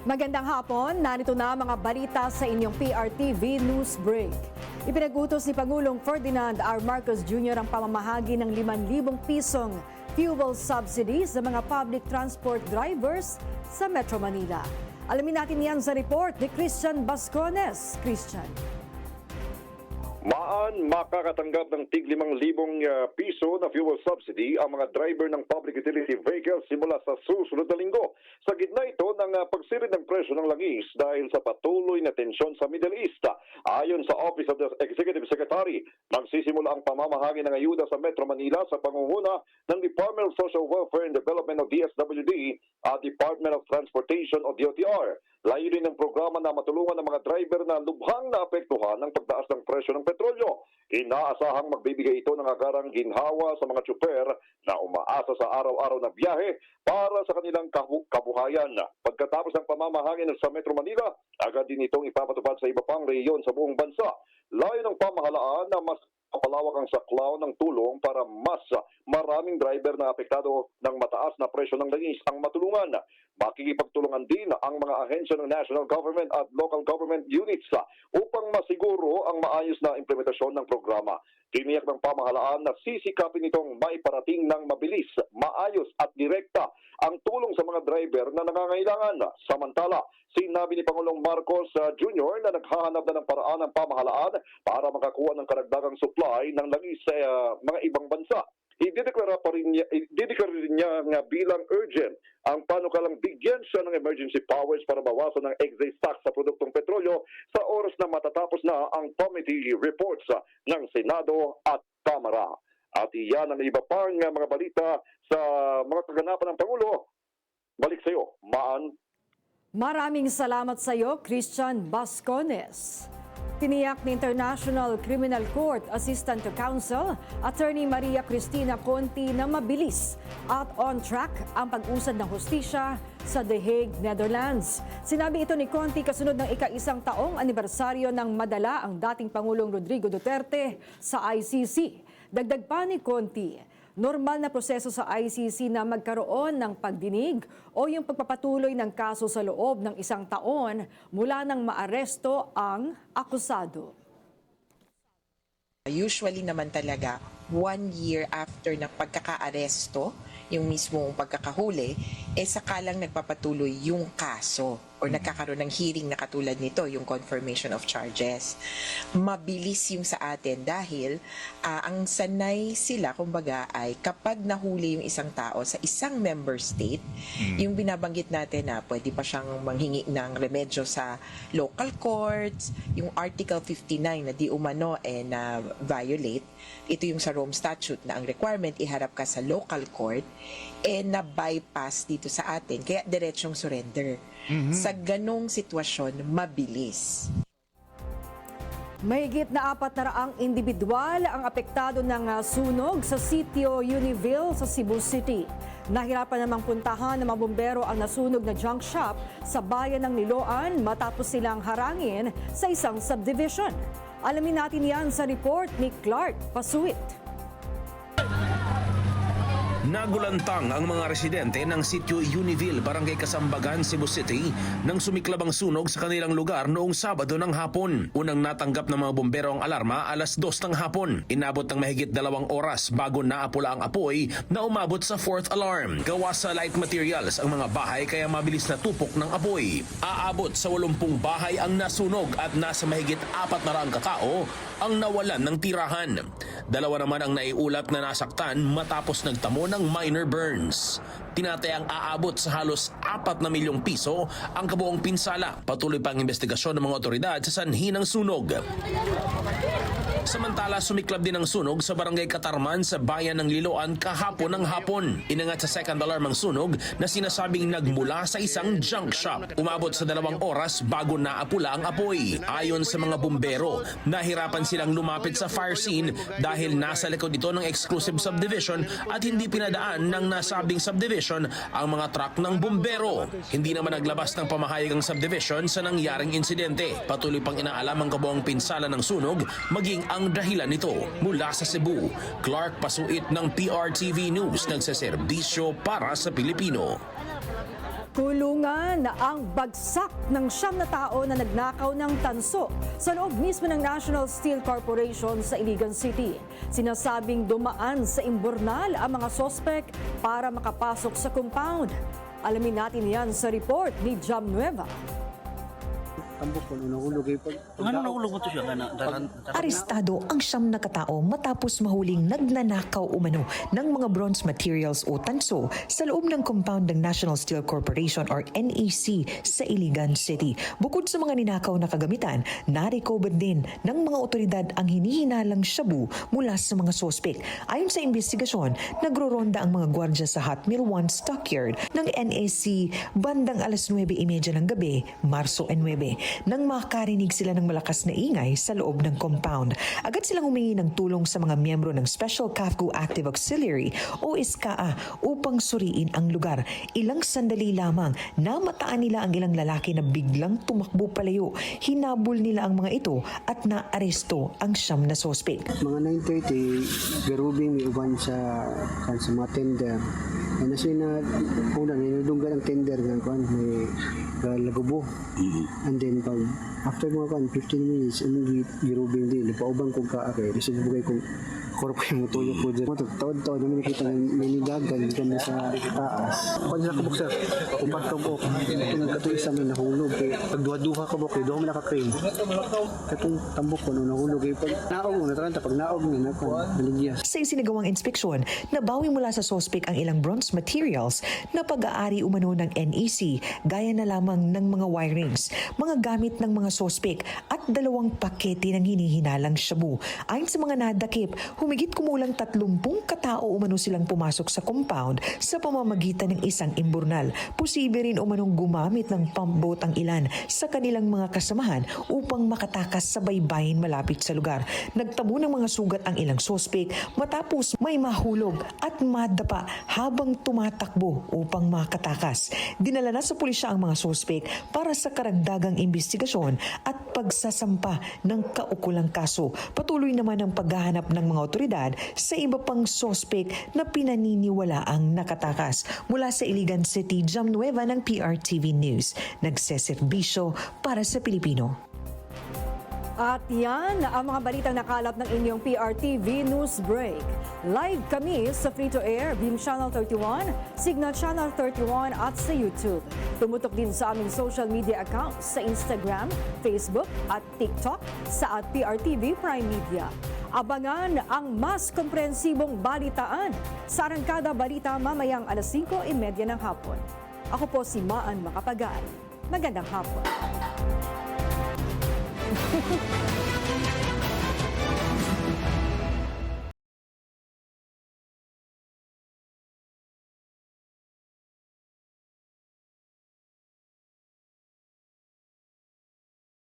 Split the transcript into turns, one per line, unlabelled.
Magandang hapon, narito na mga balita sa inyong PRTV News Break. Ipinagutos ni Pangulong Ferdinand R. Marcos Jr. ang pamamahagi ng 5,000 pisong fuel subsidies sa mga public transport drivers sa Metro Manila. Alamin natin yan sa report ni Christian Bascones. Christian.
Makakatanggap ng tig 5,000 piso na fuel subsidy ang mga driver ng public utility vehicles simula sa susunod na linggo. Sa gitna ito ng pagsirid ng presyo ng langis dahil sa patuloy na tensyon sa Middle East. Ayon sa Office of the Executive Secretary, magsisimula ang pamamahagi ng ayuda sa Metro Manila sa pangunguna ng Department of Social Welfare and Development o DSWD at Department of Transportation o DOTR. Layunin ng programa na matulungan ng mga driver na lubhang naapektuhan ng pagtaas ng presyo ng petrolyo. Inaasahang magbibigay ito ng agarang ginhawa sa mga tsuper na umaasa sa araw-araw na biyahe para sa kanilang kabuhayan. Pagkatapos ng pamamahangin sa Metro Manila, agad din itong ipapatupad sa iba pang rehiyon sa buong bansa. Layo ng pamahalaan na mas palawak ang saklaw ng tulong para mas maraming driver na apektado ng mataas na presyo ng langis ang matulungan. Makikipagtulungan din ang mga ahensya ng national government at local government units upang masiguro ang maayos na implementasyon ng programa. Tiniyak ng pamahalaan na sisikapin itong maiparating ng mabilis, maayos at direkta ang tulong sa mga driver na nangangailangan. Samantala, sinabi ni Pangulong Marcos Jr. na naghahanap na ng paraan ng pamahalaan para makakuha ng karagdagang supply ng langis sa mga ibang bansa. Idideklara rin niya nga bilang urgent ang panukalang bigyan siya ng emergency powers para bawasan ng excise tax sa produktong petrolyo sa oras na matatapos na ang committee reports ng Senado at Kamara. At iyan ang iba pang mga balita sa mga kaganapan ng Pangulo. Balik sa iyo, Maan.
Maraming salamat sa iyo, Christian Bascones. Tiniyak ni International Criminal Court Assistant Counsel Attorney Maria Cristina Conti na mabilis at on track ang pag-usad ng hustisya sa The Hague, Netherlands. Sinabi ito ni Conti kasunod ng ika-1 taong anibersaryo ng madala ang dating Pangulong Rodrigo Duterte sa ICC. Dagdag pa ni Conti, normal na proseso sa ICC na magkaroon ng pagdinig o yung pagpapatuloy ng kaso sa loob ng 1 taon mula nang maaresto ang akusado.
Usually naman talaga, 1 year after ng pagkakaaresto, yung mismong pagkakahuli, saka lang nagpapatuloy yung kaso or nagkakaroon ng hearing na katulad nito, yung confirmation of charges. Mabilis yung sa atin dahil ang sanay sila, kumbaga, ay kapag nahuli yung isang tao sa isang member state, yung binabanggit natin na pwede pa siyang manghingi ng remedyo sa local courts, yung Article 59 na di umano na violate, ito yung sa Rome Statute na ang requirement iharap ka sa local court, na-bypass dito sa atin, kaya diretsong surrender. Sa ganong sitwasyon, mabilis.
Mahigit na 400 individual ang apektado ng sunog sa sitio Univille sa Cebu City. Nahirapan namang puntahan ng mga bumbero ang nasunog na junk shop sa bayan ng Niloan matapos silang harangin sa isang subdivision. Alamin natin yan sa report ni Clark Pasuit.
Nagulantang ang mga residente ng sitio Univille, Barangay Kasambagan, Cebu City nang sumiklab ang sunog sa kanilang lugar noong Sabado ng hapon. Unang natanggap ng mga bumbero ang alarma alas 2 ng hapon. Inabot ng mahigit 2 oras bago naapula ang apoy na umabot sa 4th alarm. Gawa sa light materials ang mga bahay kaya mabilis na tupok ng apoy. Aabot sa 80 bahay ang nasunog at nasa mahigit 400 katao ang nawalan ng tirahan. 2 naman ang naiulat na nasaktan matapos nagtamo ng minor burns. Tinatayang aabot sa halos 4 na milyong piso ang kabuong pinsala. Patuloy pa ang investigasyon ng mga otoridad sa sanhi ng sunog. Samantala, sumiklab din ang sunog sa Barangay Katarman sa bayan ng Liloan kahapon ng hapon. Inangat sa second alarm ang sunog na sinasabing nagmula sa isang junk shop. Umabot sa 2 oras bago naapula ang apoy. Ayon sa mga bumbero, nahirapan silang lumapit sa fire scene dahil nasa likod ito ng exclusive subdivision at hindi pinadaan ng nasabing subdivision ang mga truck ng bumbero. Hindi naman naglabas ng pamahayag ang subdivision sa nangyaring insidente. Patuloy pang inaalam ang kabuong pinsala ng sunog maging ang dahilan nito. Mula sa Cebu, Clark Pasuit ng PRTV News, nagseserbisyo para sa Pilipino.
Kulungan ang bagsak ng 9 na tao na nagnakaw ng tanso sa loob mismo ng National Steel Corporation sa Iligan City. Sinasabing dumaan sa imburnal ang mga sospek para makapasok sa compound. Alamin natin yan sa report ni Jam Nueva.
Tambok ko nahulog
Ano nahulog mo to siya?
Arestado ang 9 na katao matapos mahuling nagnanakaw umano ng mga bronze materials o tanso sa loob ng compound ng National Steel Corporation or NEC sa Iligan City. Bukod sa mga ninakaw na kagamitan, na-recover din ng mga otoridad ang hinihinalang shabu mula sa mga sospek. Ayon sa investigasyon, nagroronda ang mga gwardya sa Hot Mill 1 Stockyard ng NEC bandang alas 9:30 ng gabi, Marso 9. Nang makarinig sila ng malakas na ingay sa loob ng compound, agad silang humingi ng tulong sa mga miyembro ng Special CAFGO Active Auxiliary o SCAA upang suriin ang lugar. Ilang sandali lamang namataan nila ang ilang lalaki na biglang tumakbo palayo. Hinabol nila ang mga ito at naaresto ang 9 na sospek.
mga 9:30 garubing may uban sa mga tender na siya na una ninudunggan ang tender ng kan may lagubo and then pag after mga 15 minutes garubing din pauban ko ka kay kasi bugay ko korpo yung tuyo po dyan. Tawad-tawad namin nakita ng nilidagan kami sa taas. Pag nila kabuk sir, upat kabuk. Kung ito isa may nahulog. Pag duha-duha kabuk, doon may nakakrane. Katong tambok ko nung nahulog. Pag naog mo, nataranta. Pag naog mo, naligyan.
Sa isinagawang inspeksyon, nabawi mula sa sospek ang ilang bronze materials na pag-aari umano ng NEC, gaya na lamang ng mga wirings, mga gamit ng mga sospek at 2 pakete ng hinihinalang shabu. Ayon sa mga nadakip, humigit kumulang 30 katao umano silang pumasok sa compound sa pamamagitan ng isang imburnal. Posible rin umanong gumamit ng pump boat ang ilan sa kanilang mga kasamahan upang makatakas sa baybayin malapit sa lugar. Nagtamo ng mga sugat ang ilang sospek matapos may mahulog at madapa habang tumatakbo upang makatakas. Dinala na sa pulisya ang mga sospek para sa karagdagang investigasyon at pagsasampa ng kaukulang kaso. Patuloy naman ang paghahanap ng mga otoridad sa iba pang sospek na pinaniniwalaang nakatakas. Mula sa Iligan City, Jam Nueva ng PRTV News. Nagseserbisyo para sa Pilipino.
At yan ang mga balitang nakalap ng inyong PRTV News Break. Live kami sa free-to-air, Beam Channel 31, Signal Channel 31 at sa YouTube. Tumutok din sa aming social media accounts sa Instagram, Facebook at TikTok sa @PRTV Prime Media. Abangan ang mas komprehensibong balitaan sa Arangkada Balita mamayang alas 5:30 ng hapon. Ako po si Maan Macapagal. Magandang hapon.